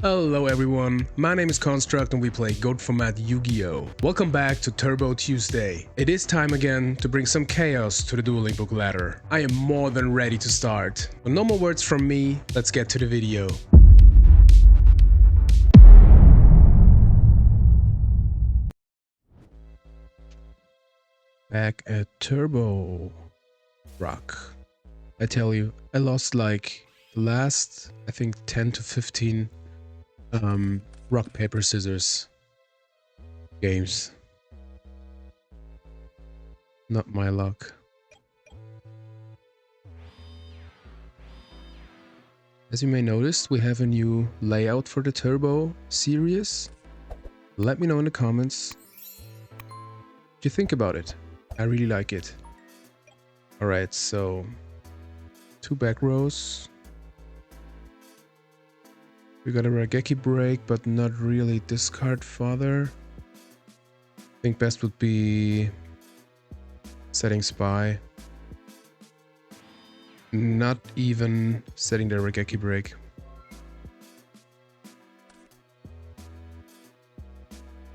Hello everyone, my name is Construct and we play Goat format Yu-Gi-Oh! Welcome back to Turbo Tuesday. It is time again to bring some chaos to the Dueling Book Ladder. I am more than ready to start. But no more words from me, let's get to the video. Back at Turbo Rock. I tell you, I lost like the last, I think 10 to 15 rock, paper, scissors games. Not my luck. As you may notice, we have a new layout for the Turbo series. Let me know in the comments what you think about it. I really like it. Alright, so 2 back rows. We got a Raigeki break, but not really discard fodder. I think best would be setting spy. Not even setting the Raigeki break.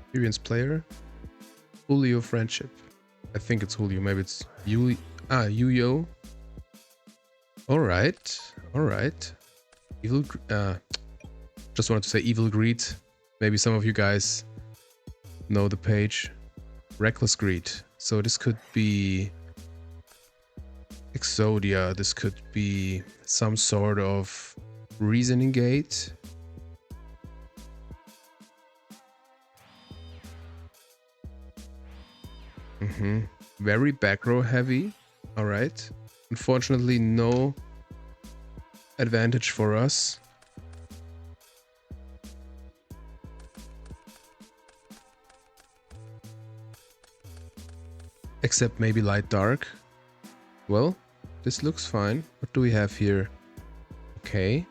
Experienced player. Julio friendship. I think it's Julio, maybe it's yugioh. Alright, alright. Evil just wanted to say evil greed. Maybe some of you guys know the page. Reckless greed. So this could be Exodia. This could be some sort of reasoning gate. Very back row heavy. Alright. Unfortunately, no advantage for us. Except maybe light dark. Well, this looks fine. What do we have here? Okay.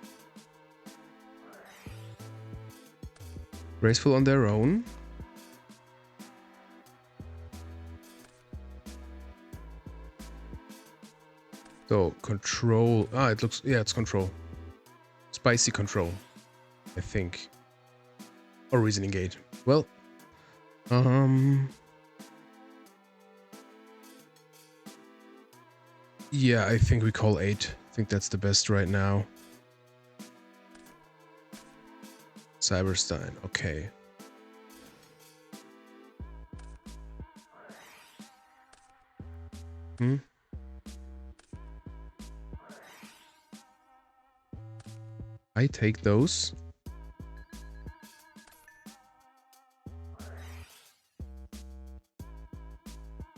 Graceful on their own. So, control. It looks. Yeah, it's control. Spicy control. I think. Or reasoning gate. Well. Yeah, I think we call 8. I think that's the best right now. Cyberstein, okay. I take those.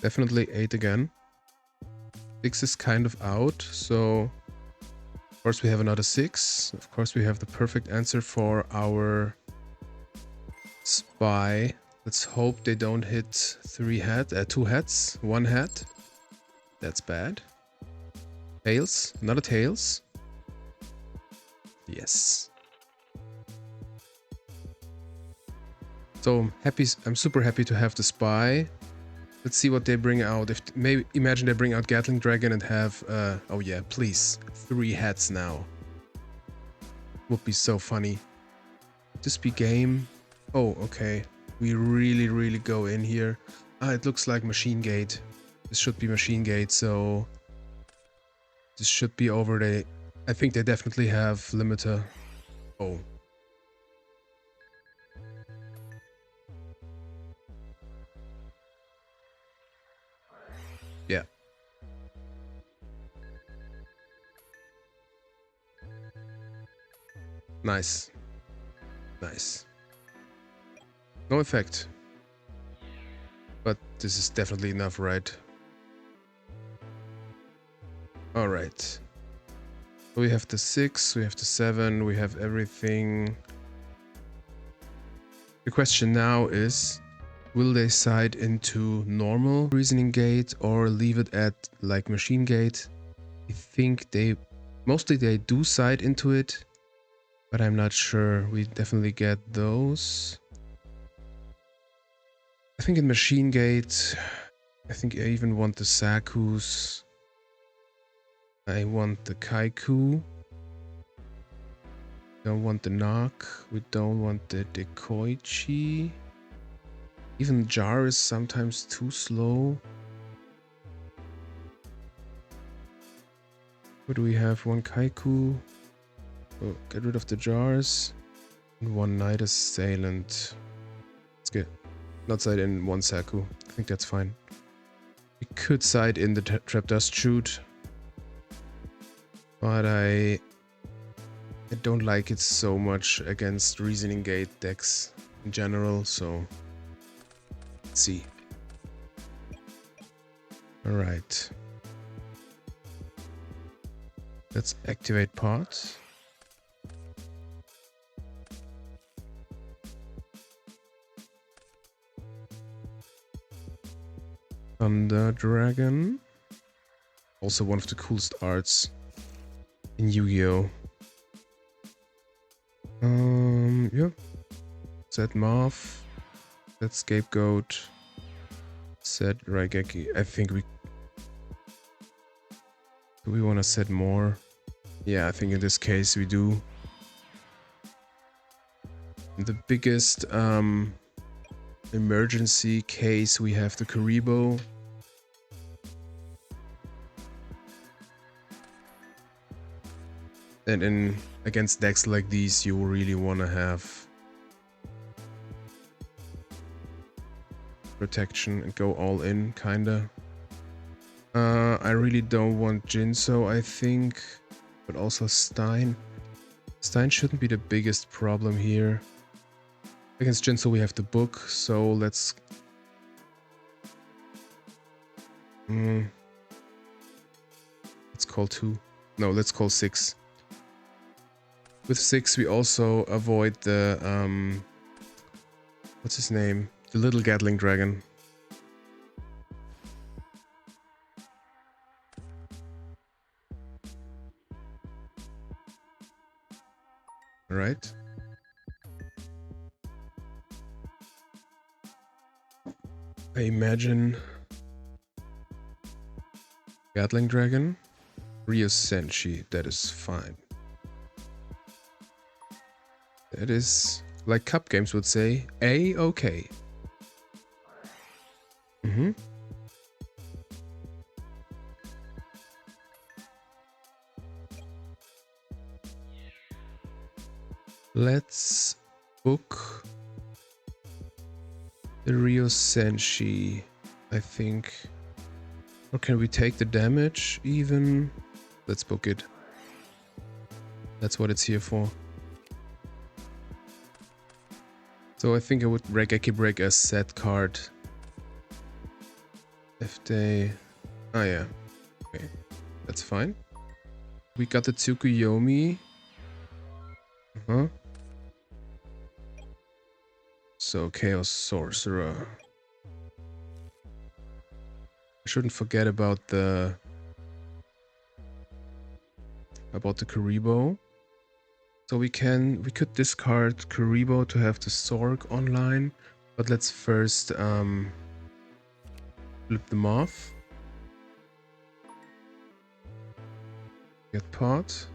Definitely 8 again. 6 is kind of out, so of course we have another 6. Of course we have the perfect answer for our spy. Let's hope they don't hit 2 heads, 1 head. That's bad. Tails, another tails. Yes. So I'm super happy to have the spy. Let's see what they bring out. If maybe imagine they bring out Gatling Dragon and have oh yeah, please, 3 heads now. Would be so funny. This be game. Oh, okay. We really go in here. It looks like Machine Gate. This should be Machine Gate, so this should be over the. I think they definitely have limiter. Oh. Yeah. Nice. Nice. No effect. But this is definitely enough, right? Alright. So we have the 6, we have the 7, we have everything. The question now is, will they side into normal reasoning gate or leave it at like machine gate? I think mostly they do side into it, but I'm not sure. We definitely get those. I think in machine gate, I think I even want the Sakus. I want the Kaiku. Don't want the knock. We don't want the decoichi. Even jar is sometimes too slow. What do we have? One kaiku. Oh, get rid of the jars. And one night assailant. Let's get not side in one saku. I think that's fine. We could side in the trap dust shoot. But I don't like it so much against reasoning gate decks in general, so let's see. Alright. Let's activate pot. Thunder Dragon. Also one of the coolest arts in Yu-Gi-Oh! Yeah. Set Marth. Set Scapegoat. Set Raigeki. I think we... Do we want to set more? Yeah, I think in this case we do. The biggest emergency case we have the Karibo. And against decks like these, you really want to have protection and go all in, kinda. I really don't want Jinso, I think, but also Stein. Stein shouldn't be the biggest problem here. Against Jinso we have the book, so let's... let's call 2. No, let's call 6. With 6 we also avoid the, what's his name? The little Gatling Dragon. Alright. I imagine Gatling Dragon, Ryo Senshi, that is fine. That is, like Cup Games would say, A-okay. Let's book the Ryo Senshi, I think. Or can we take the damage even? Let's book it. That's what it's here for. So I think I would Raigeki break a set card. If they... Ah yeah. Okay. That's fine. We got the Tsukuyomi. So Chaos Sorcerer. I shouldn't forget about the Karibo. So we could discard Karibo to have the Sorg online, but let's first flip them off. Get pot.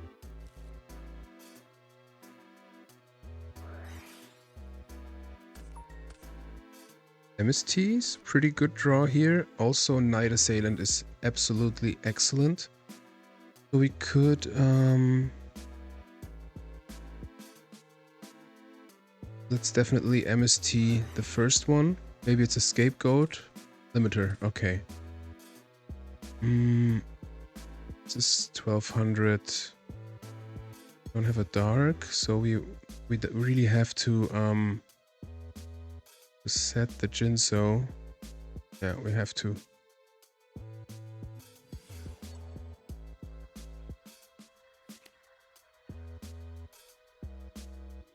MST's pretty good draw here. Also Night Assailant is absolutely excellent. So we could let's definitely MST the first one. Maybe it's a Scapegoat. Limiter, okay. This is 1200. Don't have a dark, so we really have to set the Jinso. Yeah, we have to.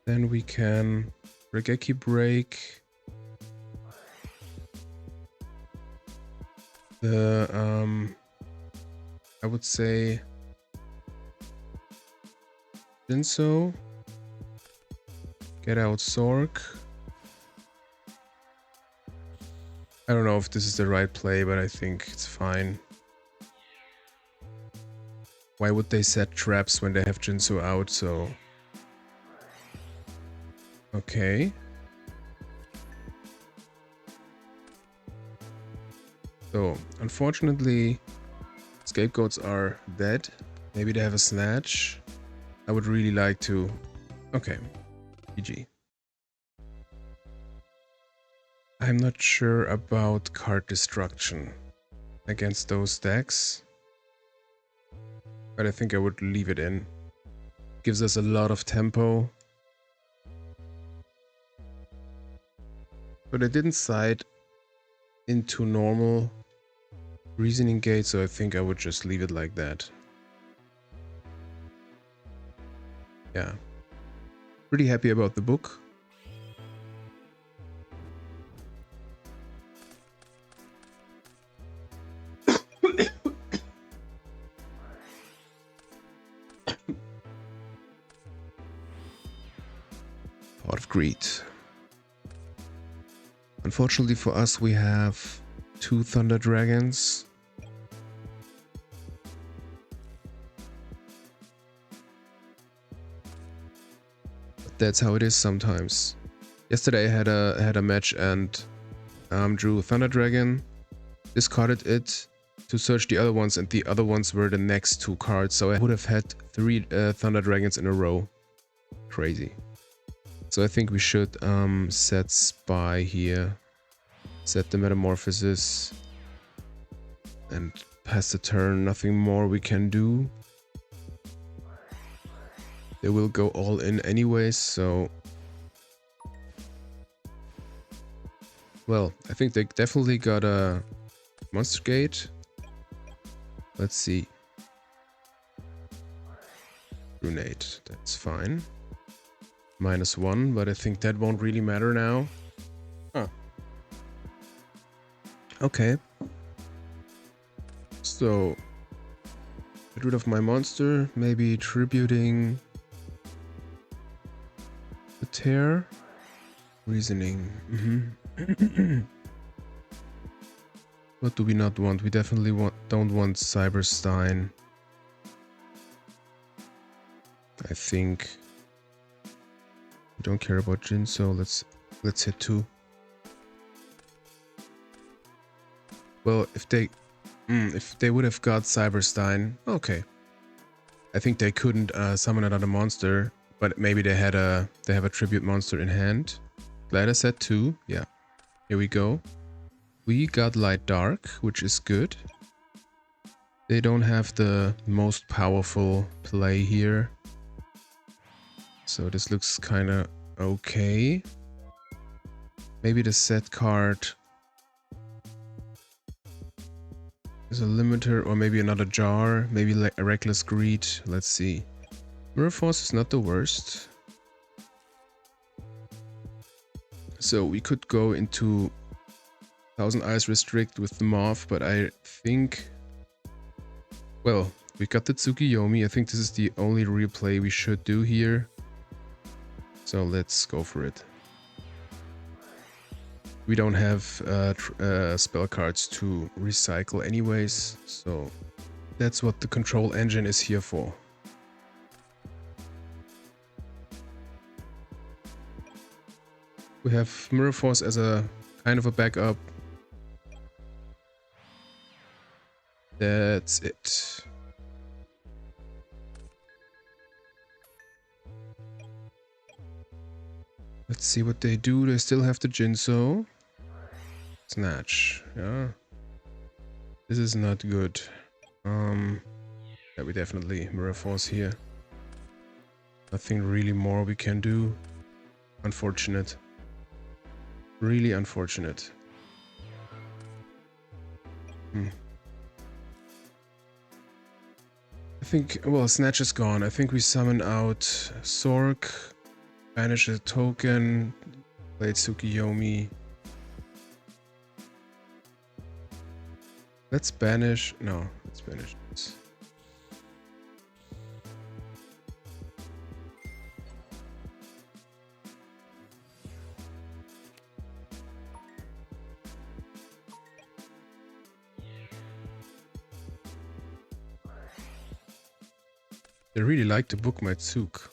Then we can Raigeki break the I would say Jinso. Get out Sorg. I don't know if this is the right play, but I think it's fine. Why would they set traps when they have Jinso out, so... Okay. So, unfortunately, scapegoats are dead. Maybe they have a snatch. I would really like to... Okay. GG. I'm not sure about card destruction against those decks. But I think I would leave it in. Gives us a lot of tempo. But I didn't side into normal reasoning gate, so I think I would just leave it like that. Yeah. Pretty happy about the book. Pot of Greed. Unfortunately for us, we have 2 Thunder Dragons. But that's how it is sometimes. Yesterday I had a match and drew Thunder Dragon, discarded it to search the other ones, and the other ones were the next 2 cards, so I would have had 3 Thunder Dragons in a row. Crazy. So I think we should set Spy here, set the Metamorphosis, and pass the turn. Nothing more we can do. They will go all in anyways, so... Well, I think they definitely got a Monster Gate. Let's see. Runate, that's fine. -1, but I think that won't really matter now. Huh. Okay. So, get rid of my monster, maybe tributing the tear. Reasoning. What do we not want? We definitely don't want Cyberstein. I think we don't care about Jin, so let's hit 2. Well, if they would have got Cyberstein, okay. I think they couldn't summon another monster, but maybe they have a tribute monster in hand. Glad I said 2. Yeah. Here we go. We got Light Dark, which is good. They don't have the most powerful play here. So this looks kind of okay. Maybe the set card is a limiter, or maybe another jar, maybe like a Reckless Greed. Let's see. Mirror Force is not the worst. So we could go into 1000 Eyes Restrict with the Moth, but I think... Well, we got the Tsukiyomi. I think this is the only real play we should do here. So let's go for it. We don't have spell cards to recycle anyways, so that's what the control engine is here for. We have Mirror Force as a kind of a backup. That's it. Let's see what they do. They still have the Jinso. Snatch. Yeah. This is not good. Yeah, we definitely Mirror Force here. Nothing really more we can do. Unfortunate. Really unfortunate. I think, well, Snatch is gone. I think we summon out Sork, banish a token, play Tsukiyomi. Let's banish. No, let's banish this. They really like to book my Tsuk.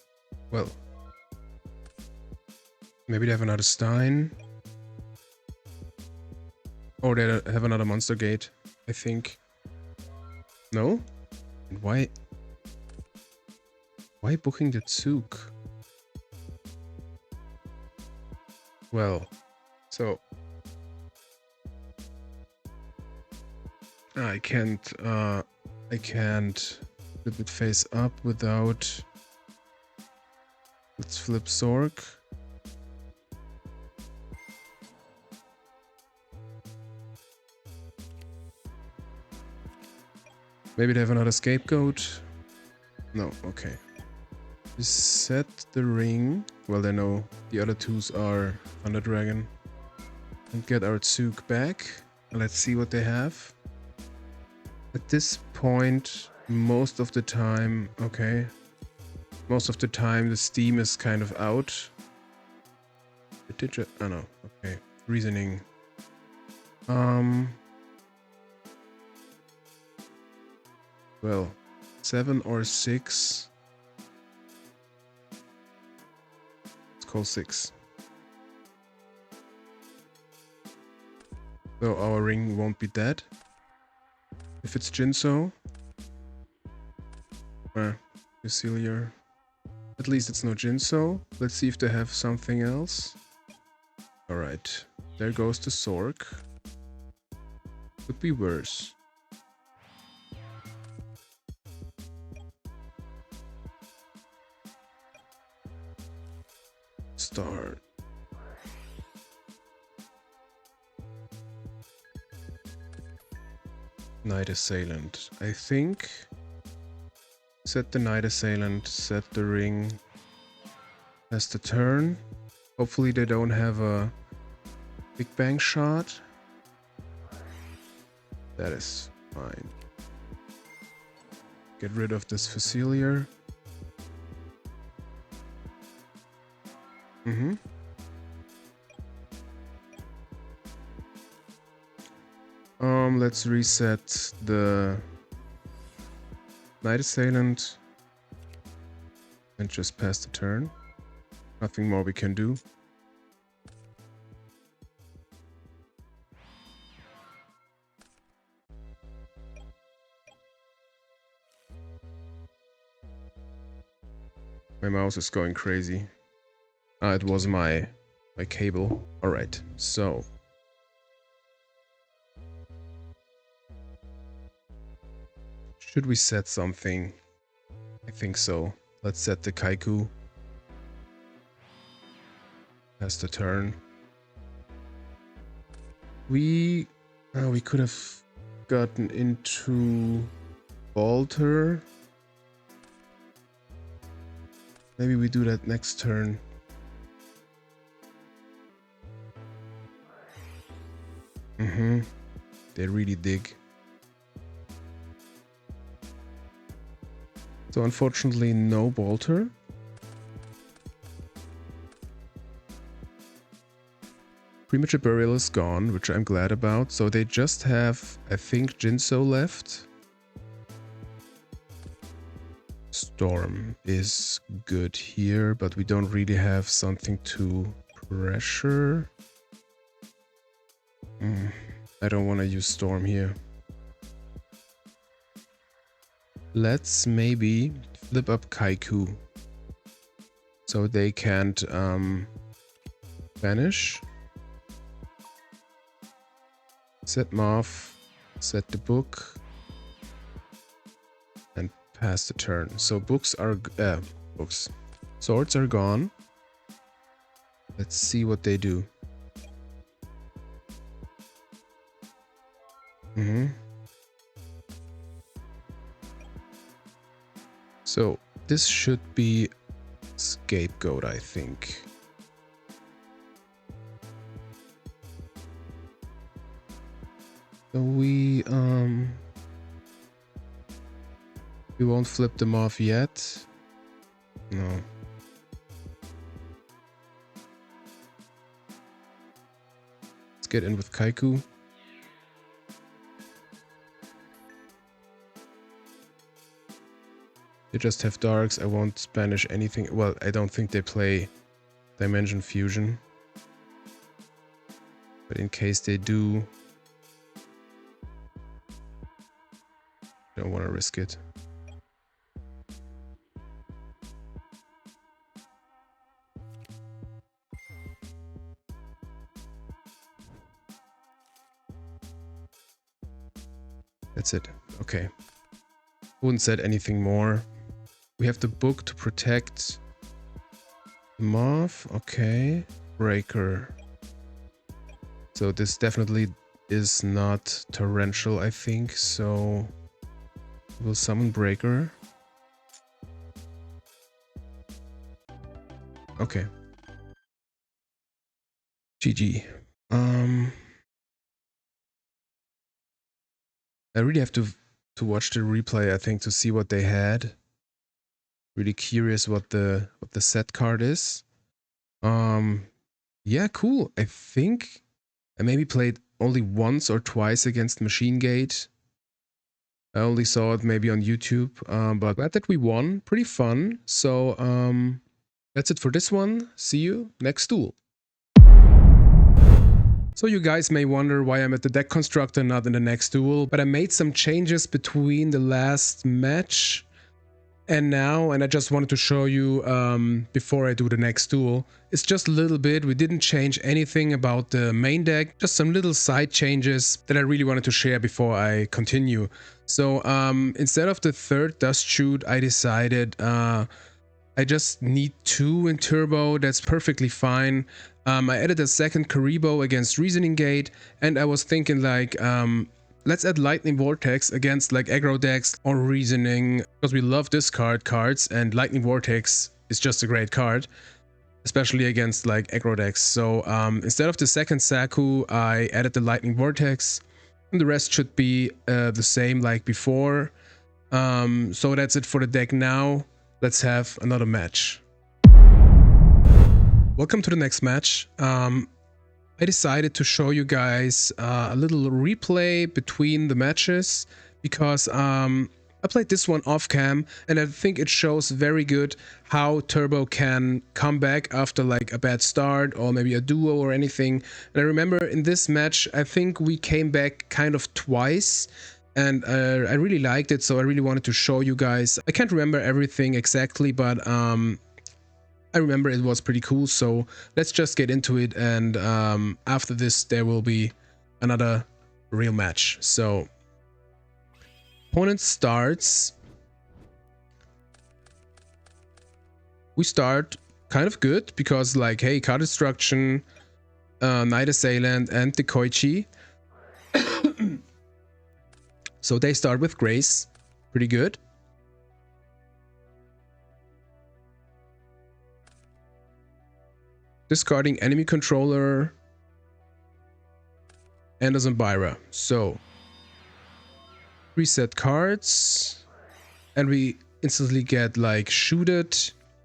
Well. Maybe they have another Stein. Or they have another Monster Gate, I think. No? And why booking the Zug? Well, so I can't flip it face up without. Let's flip Zork. Maybe they have another scapegoat. No, okay. We set the ring. Well, they know the other twos are Thunder Dragon. And get our Zug back. Let's see what they have. At this point, most of the time, okay. Most of the time the steam is kind of out. Oh no, okay. Reasoning. Well, 7 or 6. Let's call 6. So our ring won't be dead. If it's Jinso. Cecilier. At least it's no Jinso. Let's see if they have something else. Alright. There goes the Zork. Could be worse. Start. Night Assailant. I think. Set the Night Assailant, set the ring. That's the turn. Hopefully they don't have a Big Bang shot. That is fine. Get rid of this Facilier. Let's reset the Night Assailant and just pass the turn. Nothing more we can do. My mouse is going crazy. Ah, it was my cable. Alright, so. Should we set something? I think so. Let's set the Kaiku. Pass the turn. We could have gotten into Alter. Maybe we do that next turn. They really dig. So unfortunately, no Bolter. Premature Burial is gone, which I'm glad about. So they just have, I think, Jinso left. Storm is good here, but we don't really have something to pressure. I don't want to use Storm here. Let's maybe flip up Kaiku. So they can't vanish. Set Moth, set the book, and pass the turn. So swords are gone. Let's see what they do. So this should be Scapegoat, I think. So we won't flip them off yet. No. Let's get in with Kaiku. They just have darks. I won't banish anything. Well, I don't think they play Dimension Fusion. But in case they do, don't want to risk it. That's it. Okay. Wouldn't said anything more. We have the book to protect Moth. Okay. Breaker. So this definitely is not torrential, I think. So we'll summon Breaker. Okay. GG. I really have to watch the replay, I think, to see what they had. Really curious what the set card is. Yeah, cool. I think I maybe played only once or twice against Machine Gate. I only saw it maybe on YouTube, but glad that we won. Pretty fun. So that's it for this one. See you next duel. So you guys may wonder why I'm at the deck constructor, not in the next duel, but I made some changes between the last match and now, and I just wanted to show you before I do the next duel. It's just a little bit, we didn't change anything about the main deck, just some little side changes that I really wanted to share before I continue. So instead of the third dust shoot, I decided I just need 2 in turbo. That's perfectly fine. I added a second Karibo against Reasoning Gate, and I was thinking like, let's add Lightning Vortex against like aggro decks or Reasoning, because we love discard cards, and Lightning Vortex is just a great card, especially against like aggro decks. So instead of the second Saku, I added the Lightning Vortex, and the rest should be the same like before. So that's it for the deck now. Let's have another match. Welcome to the next match. I decided to show you guys a little replay between the matches because I played this one off cam, and I think it shows very good how Turbo can come back after like a bad start or maybe a duo or anything. And I remember in this match, I think we came back kind of twice. And I really liked it, so I really wanted to show you guys. I can't remember everything exactly, but I remember it was pretty cool. So let's just get into it, and after this there will be another real match. So opponent starts. We start kind of good because like, hey, card destruction, Night Assailant, and the Koichi. So they start with Grace, pretty good. Discarding enemy controller and a Zambira. So reset cards, and we instantly get like shooted,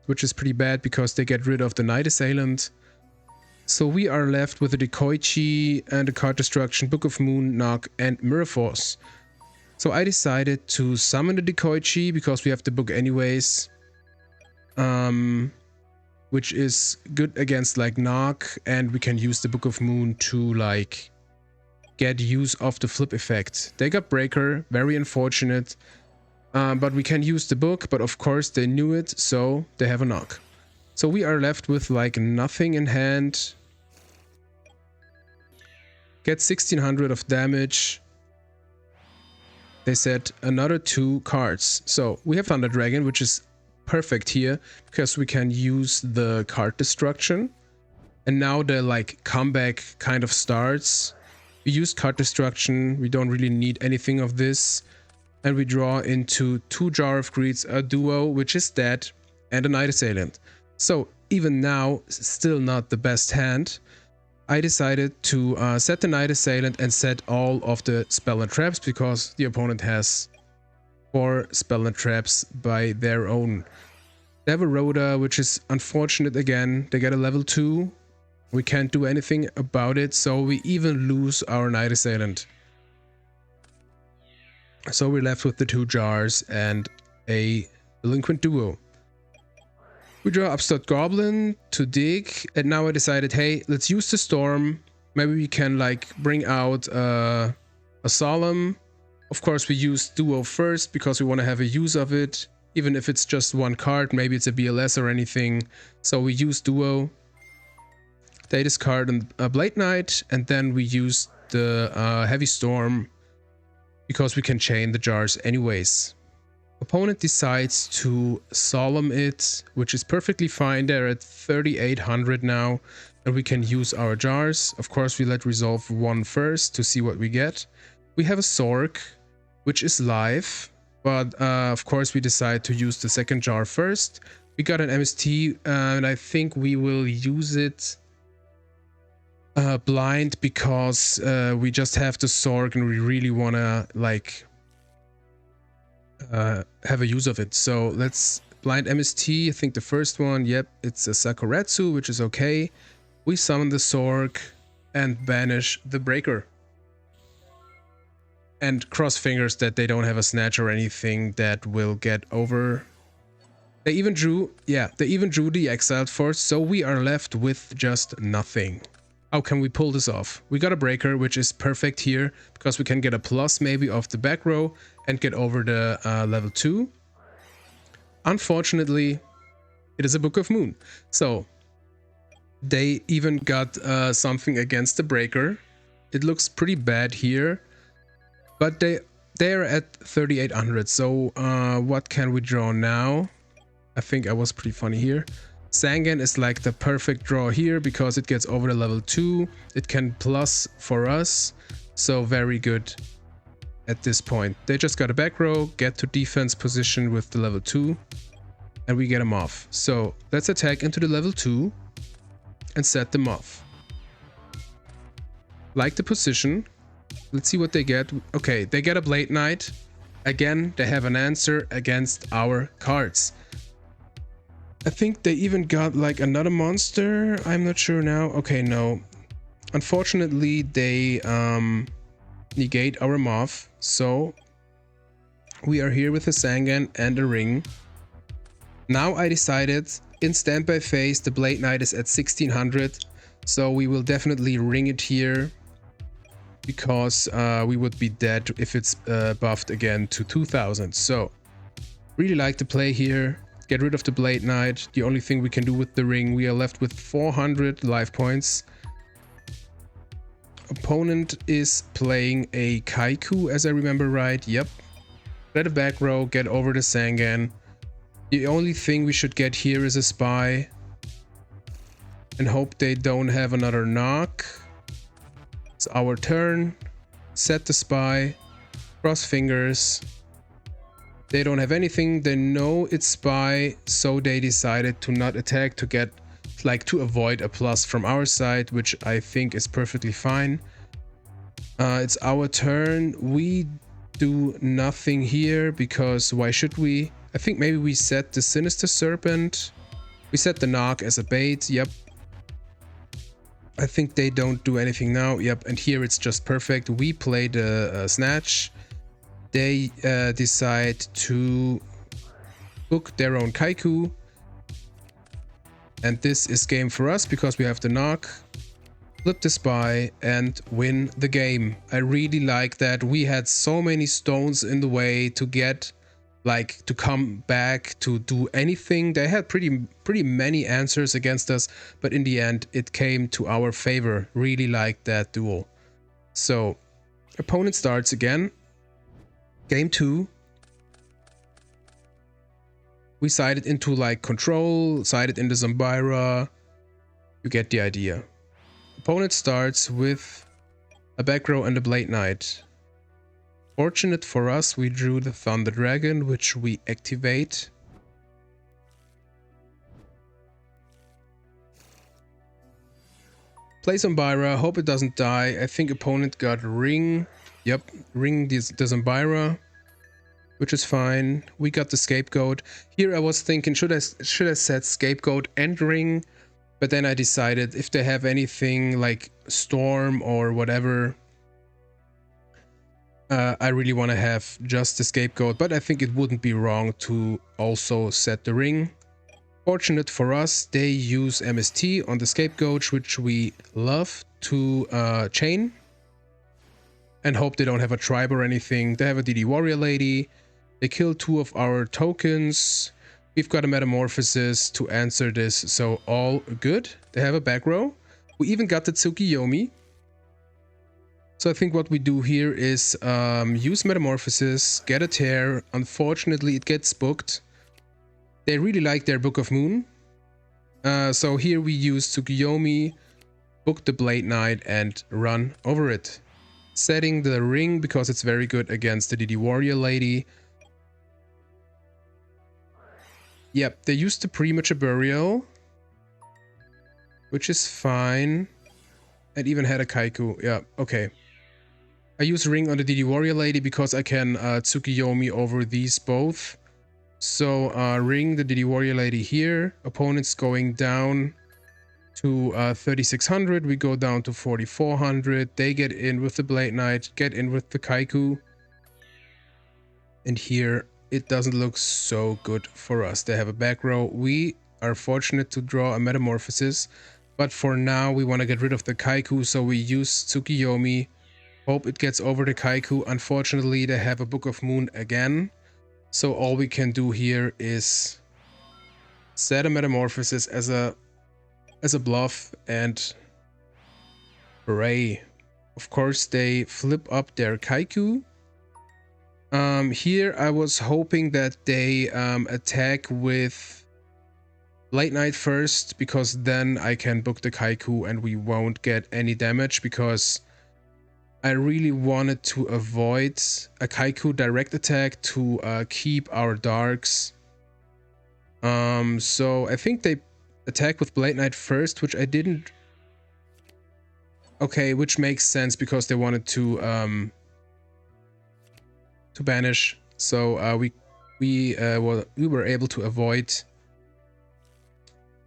which is pretty bad because they get rid of the Night Assailant. So we are left with a Dekoichi and a card destruction, Book of Moon, Knock, and Mirror Force. So I decided to summon the Dekoichi because we have the book anyways, which is good against like Knock, and we can use the Book of Moon to like get use of the flip effect. They got Breaker, very unfortunate, but we can use the book, but of course they knew it, so they have a Knock. So we are left with like nothing in hand. Get 1600 of damage. They said another 2 cards. So we have Thunder Dragon, which is perfect here because we can use the card destruction. And now the like comeback kind of starts. We use card destruction. We don't really need anything of this. And we draw into 2 Jar of Greeds, a duo, which is dead, and a Night Assailant. So even now, still not the best hand. I decided to set the Night Assailant and set all of the spell and traps because the opponent has 4 spell and traps by their own. They have a Rhoda, which is unfortunate again. They get a level 2. We can't do anything about it, so we even lose our Night Assailant. So we're left with the 2 jars and a delinquent duo. We draw Upstart Goblin to dig, and now I decided, hey, let's use the storm. Maybe we can like bring out a Solemn. Of course, we use Duo first because we want to have a use of it, even if it's just one card. Maybe it's a BLS or anything. So we use Duo. They discard a Blade Knight, and then we use the Heavy Storm because we can chain the jars anyways. Opponent decides to Solemn it, which is perfectly fine. They're at 3,800 now, and we can use our jars. Of course, we let resolve one first to see what we get. We have a Sork, which is live, but of course we decide to use the second jar first. We got an MST, and I think we will use it blind because we just have the Sork and we really want to like have a use of it. So let's blind MST. I think the first one, yep, it's a Sakuretsu, which is okay. We summon the Sork and banish the Breaker. And cross fingers that they don't have a Snatch or anything that will get over. They even drew the Exiled Force, so we are left with just nothing. How can we pull this off? We got a Breaker, which is perfect here because we can get a plus maybe off the back row and get over the level 2. Unfortunately, it is a Book of Moon. So they even got something against the Breaker. It looks pretty bad here, but they're at 3,800. So what can we draw now? I think I was pretty funny here. Sangan is like the perfect draw here because it gets over the level 2. It can plus for us, so very good at this point. They just got a back row, get to defense position with the level 2, and we get them off. So let's attack into the level 2 and set them off. Like the position. Let's see what they get. Okay, they get a Blade Knight. Again, they have an answer against our cards. I think they even got like another monster. I'm not sure now. Okay, no. Unfortunately, they negate our Moth. So we are here with a Sangan and a Ring. Now I decided in standby phase, the Blade Knight is at 1,600. So we will definitely ring it here because we would be dead if it's buffed again to 2,000. So really like to play here. Get rid of the Blade Knight. The only thing we can do with the ring, we are left with 400 life points. Opponent is playing a Kaiku, as I remember right. Yep. Let a back row, get over the Sangan. The only thing we should get here is a Spy. And hope they don't have another knock. It's our turn. Set the Spy. Cross fingers. They don't have anything, they know it's Spy, so they decided to not attack to get, like, to avoid a plus from our side, which I think is perfectly fine. It's our turn. We do nothing here because why should we? I think maybe we set the Sinister Serpent. We set the knock as a bait, yep. I think they don't do anything now, yep, and here it's just perfect. We play the Snatch. They decide to book their own Kaiku. And this is game for us because we have the knock, flip the Spy, and win the game. I really like that. We had so many stones in the way to get, like, to come back, to do anything. They had pretty many answers against us, but in the end, it came to our favor. Really like that duel. So, opponent starts again. Game 2, we sided into like control, sided into Zombira. You get the idea. Opponent starts with a back row and a Blade Knight. Fortunate for us, we drew the Thunder Dragon, which we activate. Play Zombira, hope it doesn't die. I think opponent got Ring. Yep, ring the Zombira, which is fine. We got the Scapegoat. Here I was thinking, should I set Scapegoat and Ring? But then I decided if they have anything like Storm or whatever, I really want to have just the Scapegoat. But I think it wouldn't be wrong to also set the Ring. Fortunate for us, they use MST on the scapegoat, which we love, to chain. And hope they don't have a tribe or anything. They have a DD warrior lady. They kill 2 of our tokens. We've got a metamorphosis to answer this, so all good. They have a back row. We even got the Tsukiyomi. So I think what we do here is use metamorphosis, get a tear. Unfortunately, it gets booked. They really like their Book of Moon. So here we use Tsukiyomi, book the Blade Knight, and run over it. Setting the ring because it's very good against the DD warrior lady. Yep, they used the premature burial, which is fine. And even had a Kaiku. Yeah, okay. I use ring on the DD warrior lady because I can Tsukiyomi over these both. So ring the DD warrior lady here. Opponent's going down to 3600. We go down to 4400. They get in with the Blade Knight, get in with the Kaiku. And here it doesn't look so good for us. They have a back row. We are fortunate to draw a metamorphosis, but for now we want to get rid of the Kaiku, so we use Tsukiyomi. Hope it gets over the Kaiku. Unfortunately, they have a Book of Moon again, so all we can do here is set a metamorphosis as a bluff and hooray. Of course, they flip up their Kaiku. Here I was hoping that they attack with Blade Knight first, because then I can book the Kaiku and we won't get any damage, because I really wanted to avoid a Kaiku direct attack to keep our darks. So I think they attack with Blade Knight first, which I didn't. Okay, which makes sense because they wanted to banish. So we were able to avoid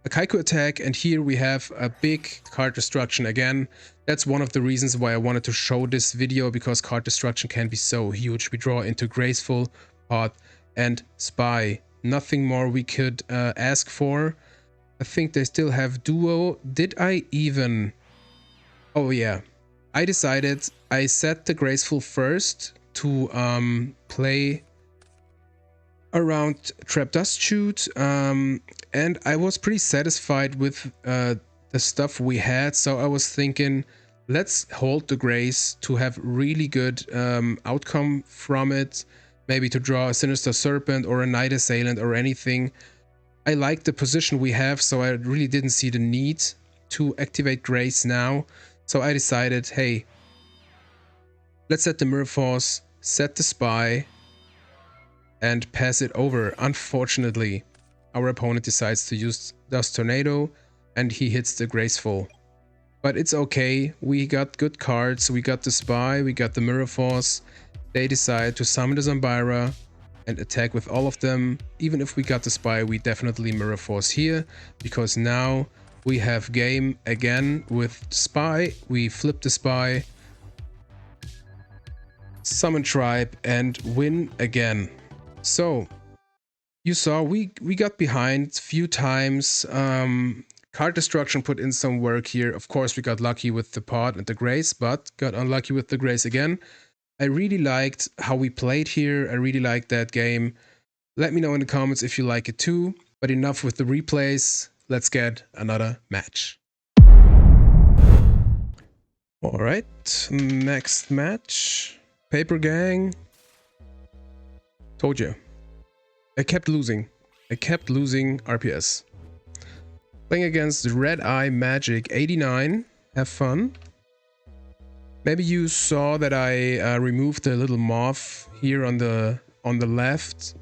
a Kaiku attack, and here we have a big card destruction again. That's one of the reasons why I wanted to show this video, because card destruction can be so huge. We draw into Graceful, Pot, and Spy. Nothing more we could ask for. I think they still have Duo. Did I even... Oh yeah. I decided I set the Graceful first to play around Trap Dust Shoot, and I was pretty satisfied with the stuff we had, so I was thinking, let's hold the Grace to have really good outcome from it, maybe to draw a Sinister Serpent or a Night Assailant or anything. I like the position we have, so I really didn't see the need to activate Grace now, so I decided, hey, let's set the Mirror Force, set the Spy, and pass it over. Unfortunately, our opponent decides to use Dust Tornado, and he hits the Graceful. But it's okay, we got good cards, we got the Spy, we got the Mirror Force. They decide to summon the Zambira and attack with all of them. Even if we got the Spy, we definitely Mirror Force here, because now we have game again with Spy. We flip the Spy, summon Tribe, and win again. So you saw we got behind a few times. Card destruction put in some work here. Of course, we got lucky with the Pot and the Grace, but got unlucky with the Grace again. I really liked how we played here. I really liked that game. Let me know in the comments if you like it too. But enough with the replays. Let's get another match. Alright, next match. Paper Gang. Told you. I kept losing. RPS. Playing against Red Eye Magic 89. Have fun. Maybe you saw that I removed the little moth here on the left,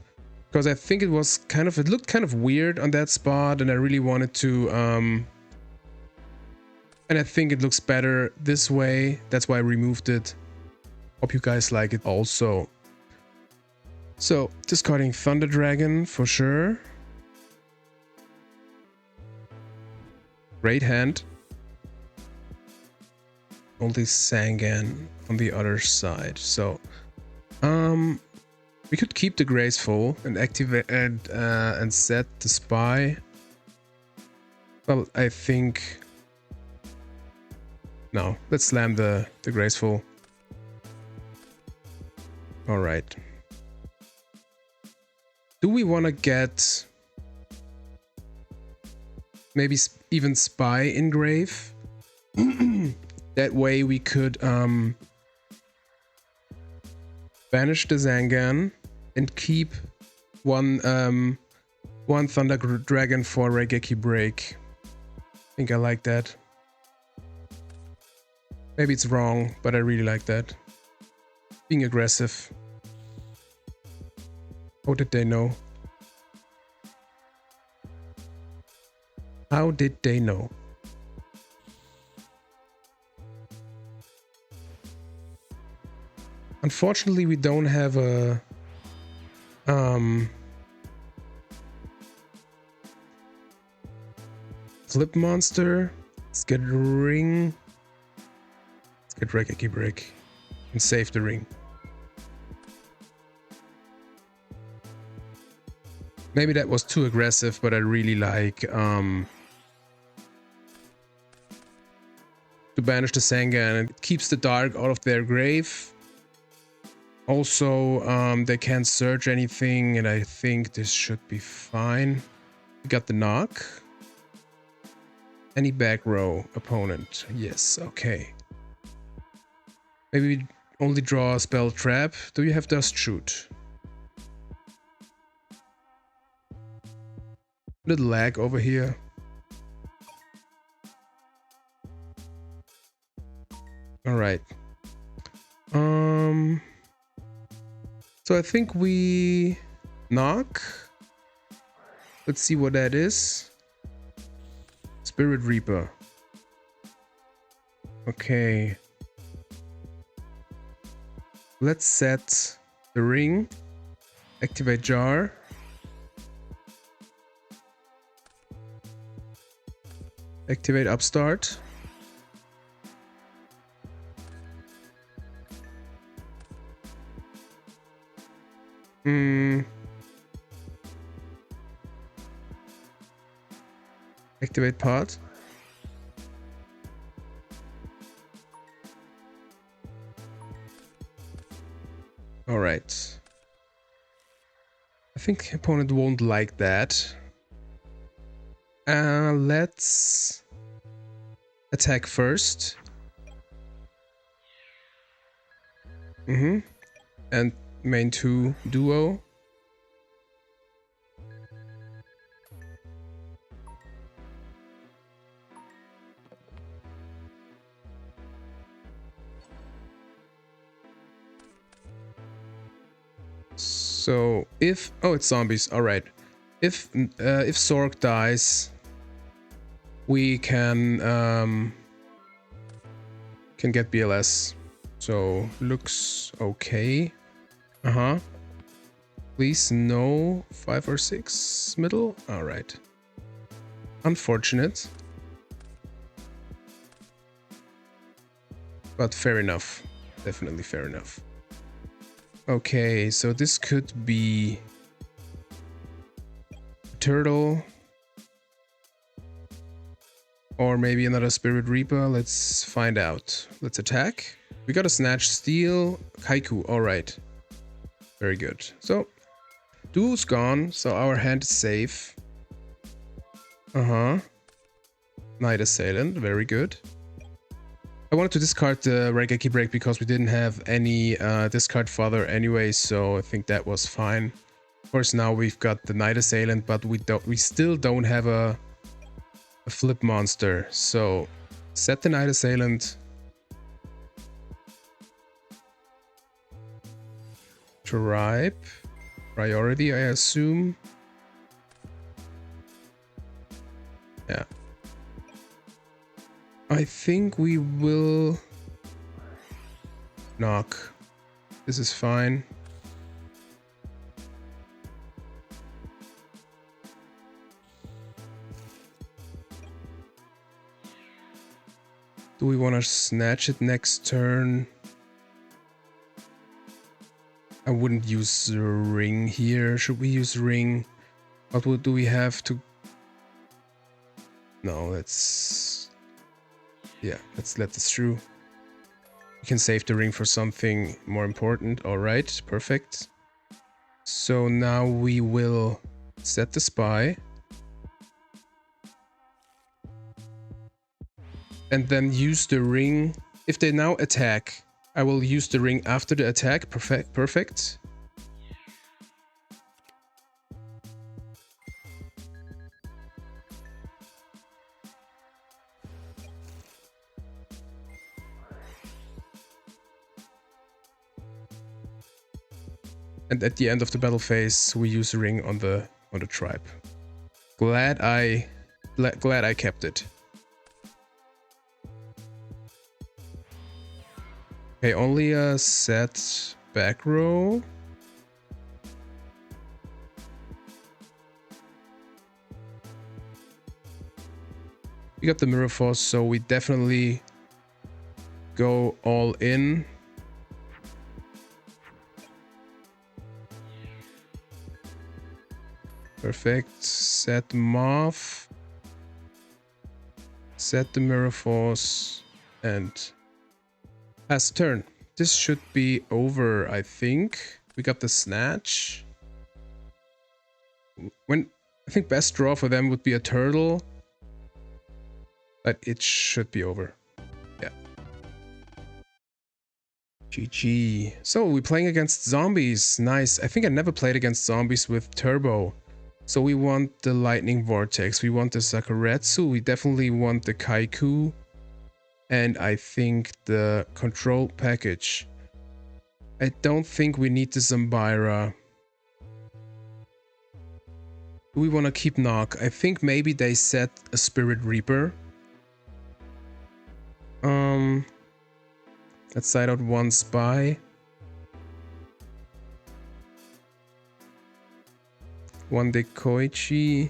because I think it looked kind of weird on that spot, and I really wanted to and I think it looks better this way. That's why I removed it. Hope you guys like it also. So, discarding Thunder Dragon for sure. Great hand. Only Sangan on the other side. So, we could keep the Graceful and activate and set the Spy. Well, I think... No, let's slam the graceful. Alright. Do we want to get... maybe even Spy engrave? That way we could banish the Zangan and keep one Thunder Dragon for Raigeki Break. I think I like that. Maybe it's wrong, but I really like that. Being aggressive. How did they know? How did they know? Unfortunately, we don't have a flip monster. Let's get ring. Let's get Raigeki Break and save the ring. Maybe that was too aggressive, but I really like to banish the Zangan. It keeps the dark out of their grave. Also, they can't search anything, and I think this should be fine. We got the knock. Any back row opponent. Yes, okay. Maybe we only draw a spell trap. Do you have Dust Shoot? Little lag over here. Alright. So I think we knock. Let's see what that is. Spirit Reaper. Okay. Let's set the ring. Activate jar. Activate upstart. Activate pod. Alright. I think opponent won't like that. Let's attack first. And main 2 duo. So if it's zombies, all right. If Sork dies, we can get BLS. So looks okay. Please no 5 or 6 middle. All right. Unfortunate, but fair enough. Definitely fair enough. Okay, so this could be a turtle or maybe another Spirit Reaper. Let's find out. Let's attack. We got a Snatch Steel Kaiku. All right, very good. So duo's gone, so our hand is safe. Night Assailant, very good. I wanted to discard the Raigeki Break because we didn't have any discard fodder anyway, so I think that was fine. Of course, now we've got the Night Assailant, but we still don't have a flip monster. So set the Night Assailant. Tribe. Priority, I assume. Yeah. I think we will knock. This is fine. Do we want to snatch it next turn? I wouldn't use the ring here. Should we use ring? What do we have to... No, let's... Yeah, let's let this through. We can save the ring for something more important. Alright, perfect. So now we will set the spy. And then use the ring. If they now attack, I will use the ring after the attack. Perfect. And at the end of the battle phase, we use a ring on the tribe. Glad I kept it. Okay, only a set back row. We got the Mirror Force, so we definitely go all in. Perfect. Set Moth. Set the Mirror Force. And pass turn. This should be over, I think. We got the Snatch. I think best draw for them would be a turtle. But it should be over. Yeah. GG. So we're playing against zombies. Nice. I think I never played against zombies with turbo. So we want the Lightning Vortex, we want the Sakuretsu, we definitely want the Kaiku, and I think the Control Package. I don't think we need the Zambira. Do we want to keep Knock? I think maybe they set a Spirit Reaper. Let's side out one Spy. One Dekoichi.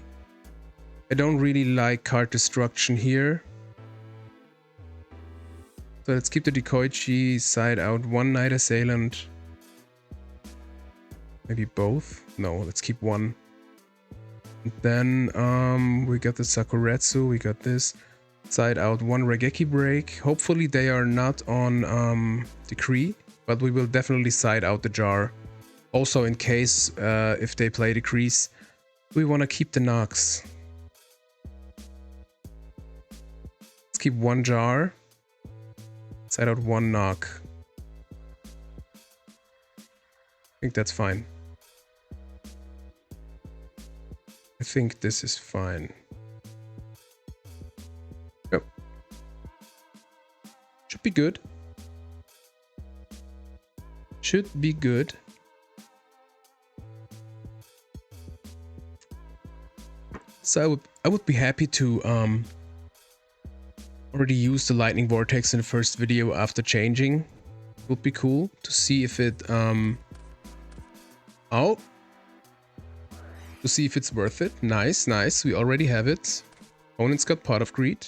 I don't really like card destruction here. So let's keep the Dekoichi, side out one Night Assailant. Maybe both? No, let's keep one. And then we got the Sakuretsu, we got this. Side out one Regeki Break. Hopefully they are not on Decree, but we will definitely side out the jar. Also in case if they play Decrees, we want to keep the Nox. Let's keep one jar. Side out one knock. I think that's fine. I think this is fine. Yep. Should be good. Should be good. So I would be happy to already use the Lightning Vortex in the first video after changing. It would be cool to see if it to see if it's worth it. Nice, nice. We already have it. Opponent's got Pot of Greed.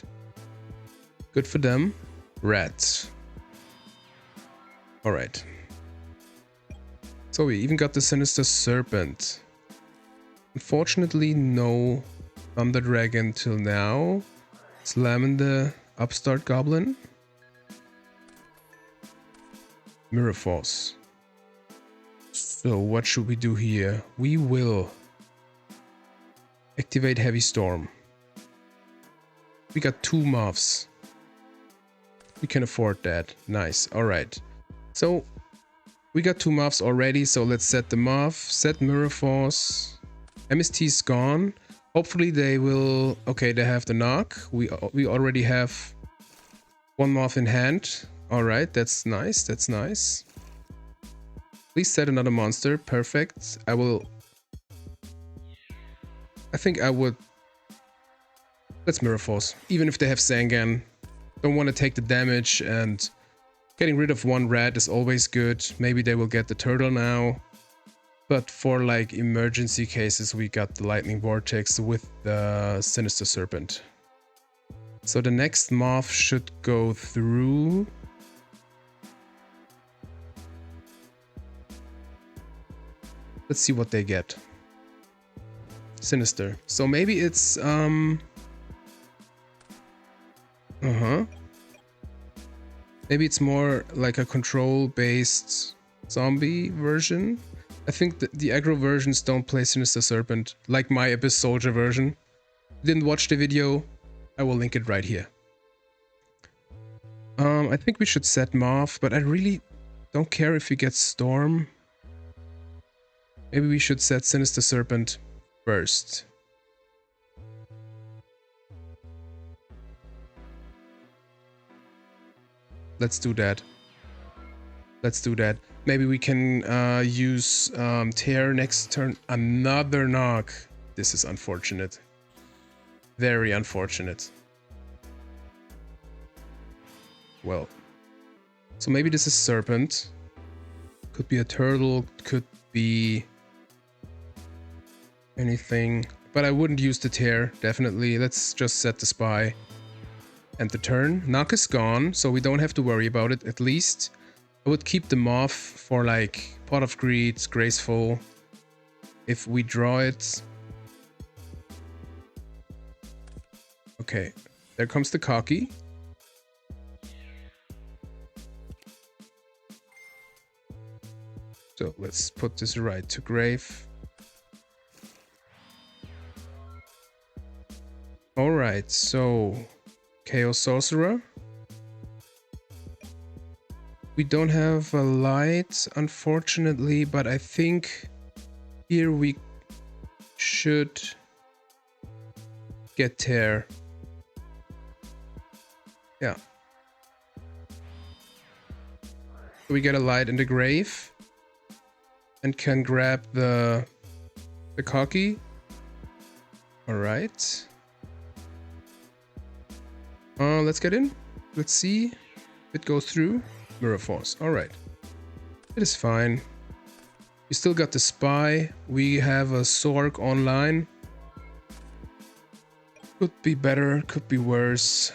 Good for them. Rats. Alright. So we even got the Sinister Serpent. Unfortunately, no Thunder Dragon till now. Slamming the Upstart Goblin. Mirror Force. So what should we do here? We will activate Heavy Storm. We got 2 Moths. We can afford that. Nice. Alright. So we got 2 Moths already, so let's set the Moth. Set Mirror Force. MST's gone. Hopefully they will... Okay, they have the knock. We already have 1 Moth in hand. Alright, that's nice. That's nice. Please set another monster. Perfect. I think I would... Let's Mirror Force. Even if they have Sangan. Don't want to take the damage, and getting rid of 1 rat is always good. Maybe they will get the turtle now. But for like emergency cases, we got the Lightning Vortex with the Sinister Serpent. So the next Moth should go through. Let's see what they get. Sinister. So maybe it's Uh-huh. Maybe it's more like a control-based zombie version. I think the aggro versions don't play Sinister Serpent, like my Abyss Soldier version. Didn't watch the video? I will link it right here. I think we should set Moth, but I really don't care if we get Storm. Maybe we should set Sinister Serpent first. Let's do that. Let's do that. Maybe we can use Tear next turn. Another knock. This is unfortunate. Very unfortunate. Well. So maybe this is Serpent. Could be a turtle. Could be anything. But I wouldn't use the Tear, definitely. Let's just set the Spy. And the turn. Knock is gone, so we don't have to worry about it, at least. I would keep the Moth for like Pot of Greed, Graceful. If we draw it. Okay, there comes the Cocky. So let's put this right to grave. Alright, so Chaos Sorcerer. We don't have a light, unfortunately, but I think here we should get Tear. Yeah. We get a light in the grave and can grab the Cocky. Alright. Let's get in. Let's see if it goes through. Mirror Force. Alright. It is fine. We still got the Spy. We have a Sork online. Could be better, could be worse.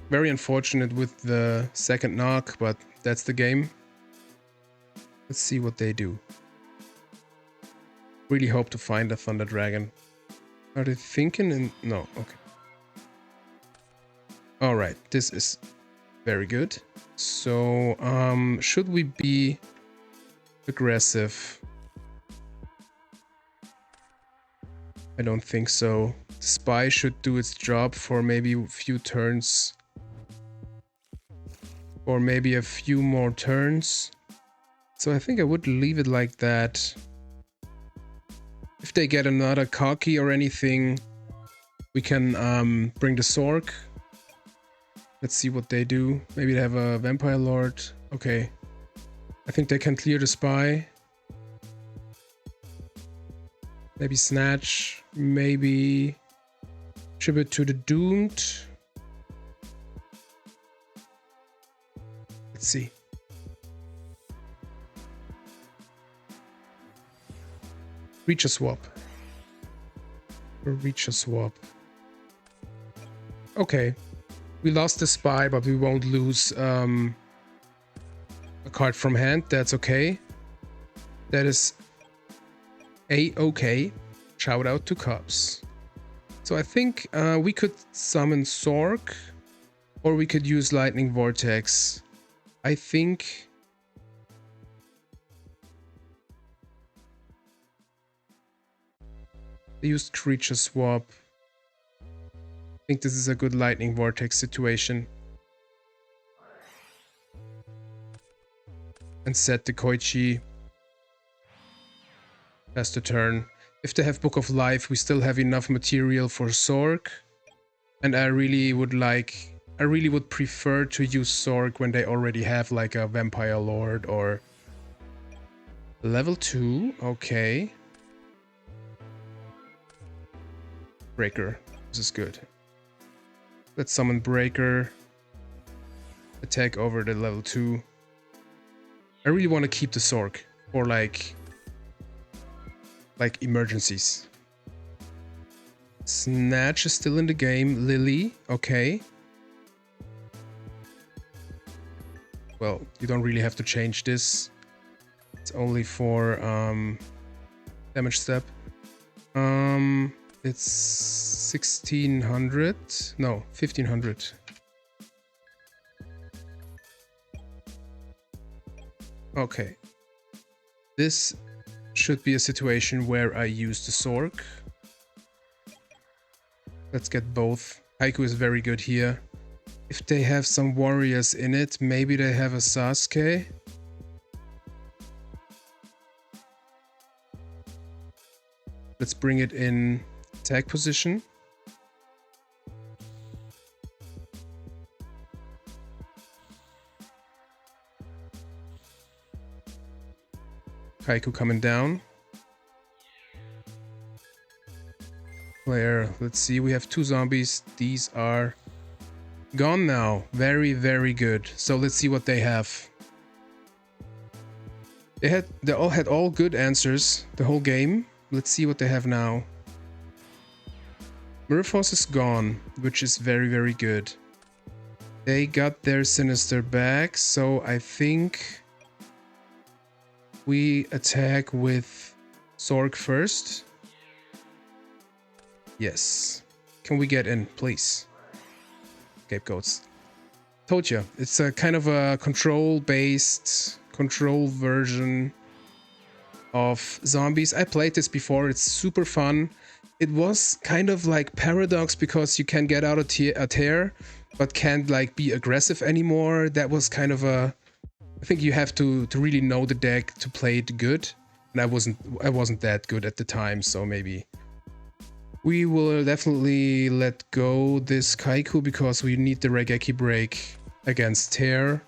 Very unfortunate with the second knock, but that's the game. Let's see what they do. Really hope to find a Thunder Dragon. Are they thinking in... No, okay. Alright, this is very good. So, should we be aggressive? I don't think so. The Spy should do its job for maybe a few turns. Or maybe a few more turns. So I think I would leave it like that. If they get another Cocky or anything, we can bring the Sork. Let's see what they do. Maybe they have a Vampire Lord. Okay. I think they can clear the Spy. Maybe Snatch. Maybe Tribute to the Doomed. Let's see. Reach a swap. Or reach a swap. Okay. We lost the Spy, but we won't lose a card from hand. That's okay. That is A-okay. Shout out to Cubs. So I think we could summon Sork, or we could use Lightning Vortex. I think... They used Creature Swap. I think this is a good Lightning Vortex situation. And set the Koichi. Pass the turn. If they have Book of Life, we still have enough material for Sork. And I really would prefer to use Sork when they already have like a Vampire Lord or... Level 2, okay. Breaker, this is good. Let's summon Breaker. Attack over the level 2. I really want to keep the Sork for like emergencies. Snatch is still in the game. Lily, okay. Well, you don't really have to change this. It's only for damage step. It's 1600. No, 1500. Okay. This should be a situation where I use the Sork. Let's get both. Haiku is very good here. If they have some warriors in it, maybe they have a Sasuke. Let's bring it in attack position. Haiku coming down. Player, let's see, we have 2 zombies. These are gone now. Very, very good. So let's see what they have. They all had all good answers the whole game. Let's see what they have now. Mirrorforce is gone, which is very, very good. They got their Sinister back, so I think we attack with Sork first. Yes. Can we get in, please? Scapegoats. Told you, it's a kind of a control-based, control version of zombies. I played this before, it's super fun. It was kind of like Paradox because you can get out a tear, but can't like be aggressive anymore. That was kind of a... I think you have to really know the deck to play it good. And I wasn't that good at the time, so maybe... We will definitely let go this Kaiku because we need the Raigeki break against Tear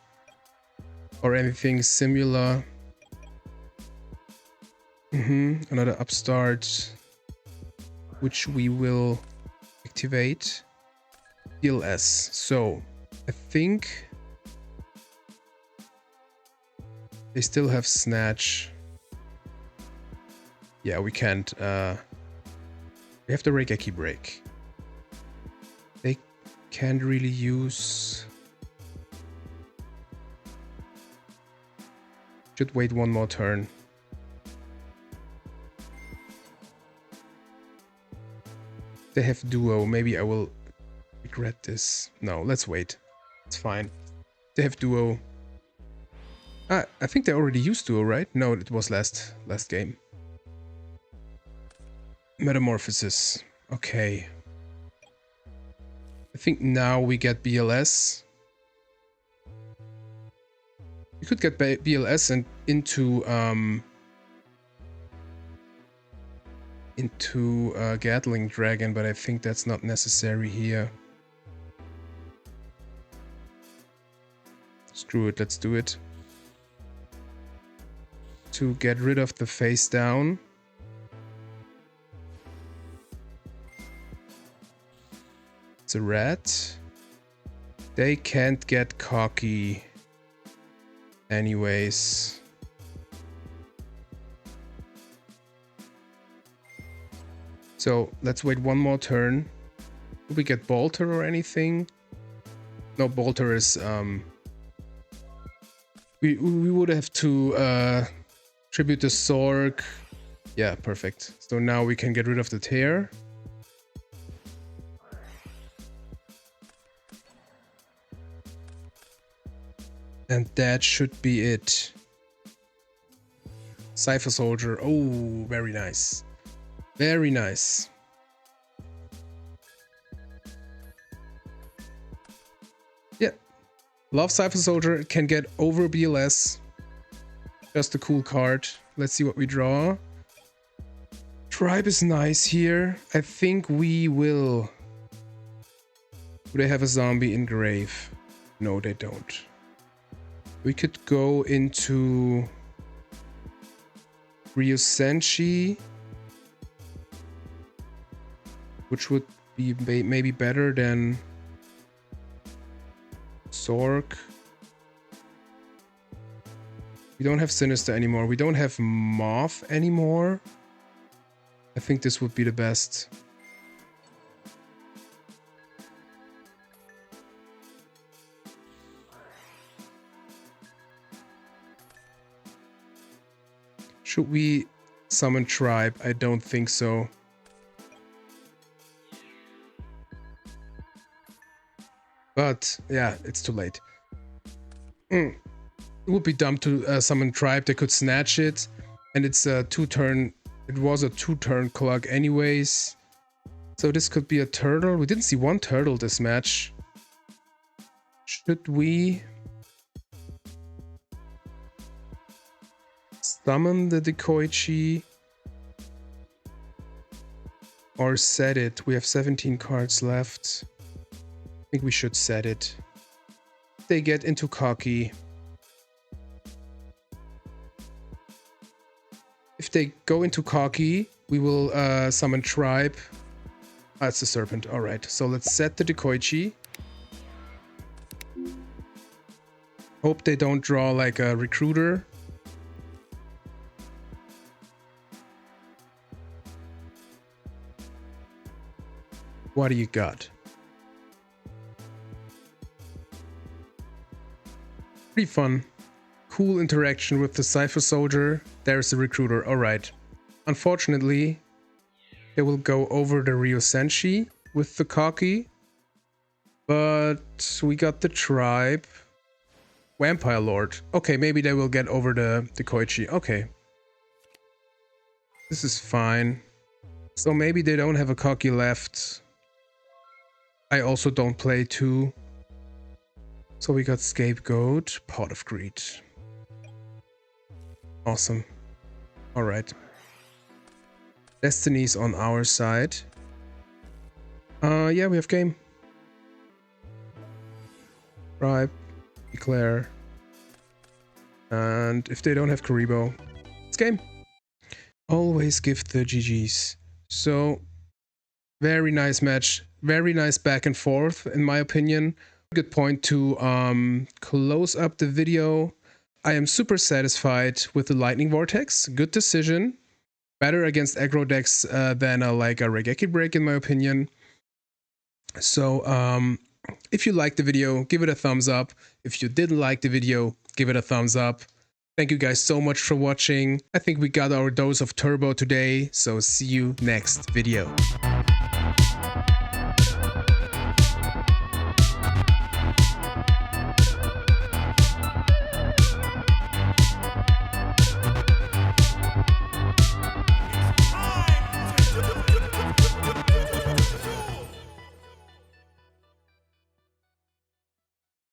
or anything similar. Another upstart, which we will activate. DLS. So I think they still have Snatch. Yeah, we can't. We have the Raigeki break. They can't really use... Should wait one more turn. They have Duo. Maybe I will regret this. No, let's wait. It's fine. They have Duo. I think they already used Duo, right? No, it was last game. Metamorphosis. Okay. I think now we get BLS. You could get BLS and into Gatling Dragon, but I think that's not necessary here. Screw it, let's do it. To get rid of the face down. It's a rat. They can't get cocky anyways. So let's wait one more turn. Do we get Bolter or anything? No, Bolter is we would have to tribute the Sork. Yeah, perfect. So now we can get rid of the Tear. And that should be it. Cypher Soldier. Oh, very nice. Very nice. Yeah. Love Cypher Soldier. It can get over BLS. Just a cool card. Let's see what we draw. Tribe is nice here. I think we will... Do they have a zombie engrave? No, they don't. We could go into Ryosenshi, which would be maybe better than Sork. We don't have Sinister anymore. We don't have Moth anymore. I think this would be the best. Should we summon Tribe? I don't think so. But yeah, it's too late. It would be dumb to summon Tribe. They could snatch it, and it's a 2-turn. It was a 2-turn clock anyways. So this could be a turtle. We didn't see one turtle this match. Should we summon the Dekoichi or set it? We have 17 cards left. I think we should set it. They get into cocky. If they go into cocky, we will summon Tribe. Ah, it's the Serpent. Alright, so let's set the Dekoichi. Hope they don't draw like a Recruiter. What do you got? Pretty fun. Cool interaction with the Cypher Soldier. There's the Recruiter. Alright. Unfortunately, they will go over the Ryo Senshi with the Cocky. But we got the Tribe. Vampire Lord. Okay, maybe they will get over the Koichi. Okay. This is fine. So maybe they don't have a Cocky left. I also don't play 2. So we got Scapegoat, Pot of Greed. Awesome. Alright. Destiny's on our side. Yeah, we have game. Tribe. Declare. And if they don't have Karibo, it's game. Always give the GGs. So, very nice match. Very nice back and forth, in my opinion. Good point to close up the video. I am super satisfied with the Lightning Vortex. Good decision. Better against aggro decks than like a Regeki Break, in my opinion. So, if you liked the video, give it a thumbs up. If you didn't like the video, give it a thumbs up. Thank you guys so much for watching. I think we got our dose of turbo today, so see you next video.